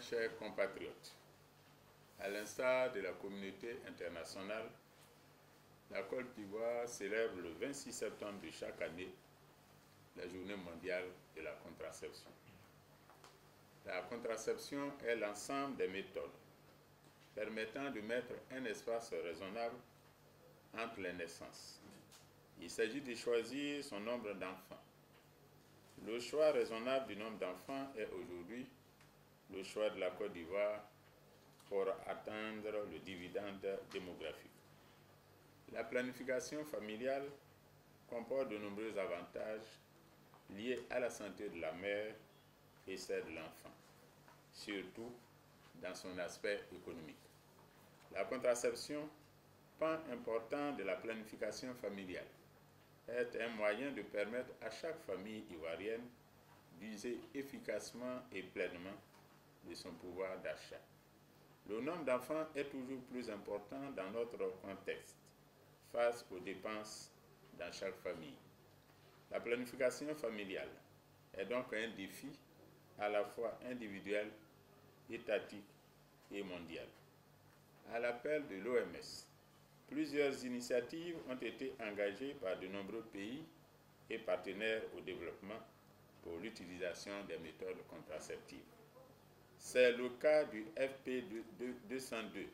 Chers compatriotes, à l'instar de la communauté internationale, la Côte d'Ivoire célèbre le 26 septembre de chaque année la Journée mondiale de la contraception. La contraception est l'ensemble des méthodes permettant de mettre un espace raisonnable entre les naissances. Il s'agit de choisir son nombre d'enfants. Le choix raisonnable du nombre d'enfants est aujourd'hui le choix de la Côte d'Ivoire pour atteindre le dividende démographique. La planification familiale comporte de nombreux avantages liés à la santé de la mère et celle de l'enfant, surtout dans son aspect économique. La contraception, pan important de la planification familiale, est un moyen de permettre à chaque famille ivoirienne d'user efficacement et pleinement de son pouvoir d'achat. Le nombre d'enfants est toujours plus important dans notre contexte, face aux dépenses dans chaque famille. La planification familiale est donc un défi à la fois individuel, étatique et mondial. À l'appel de l'OMS, plusieurs initiatives ont été engagées par de nombreux pays et partenaires au développement pour l'utilisation des méthodes contraceptives. C'est le cas du FP202,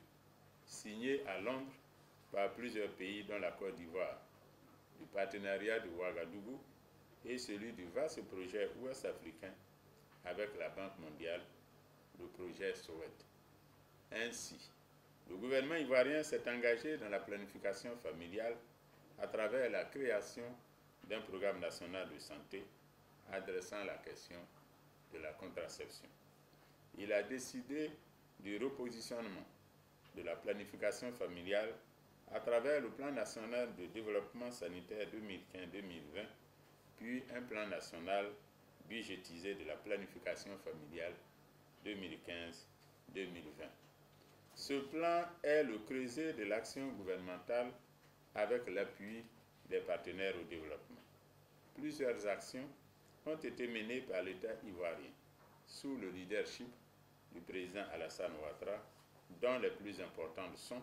signé à Londres par plusieurs pays dont la Côte d'Ivoire, du partenariat de Ouagadougou et celui du vaste projet ouest-africain avec la Banque mondiale, le projet SOED. Ainsi, le gouvernement ivoirien s'est engagé dans la planification familiale à travers la création d'un programme national de santé adressant la question de la contraception. Il a décidé du repositionnement de la planification familiale à travers le plan national de développement sanitaire 2015-2020, puis un plan national budgétisé de la planification familiale 2015-2020. Ce plan est le creuset de l'action gouvernementale avec l'appui des partenaires au développement. Plusieurs actions ont été menées par l'État ivoirien sous le leadership du président Alassane Ouattara, dont les plus importantes sont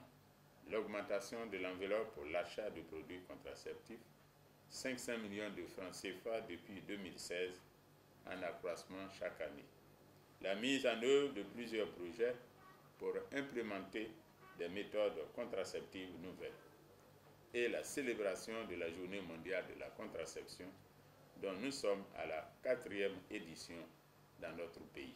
l'augmentation de l'enveloppe pour l'achat de produits contraceptifs, 500 millions de francs CFA depuis 2016, en accroissement chaque année. La mise en œuvre de plusieurs projets pour implémenter des méthodes contraceptives nouvelles et la célébration de la Journée mondiale de la contraception, dont nous sommes à la 4e édition dans notre pays.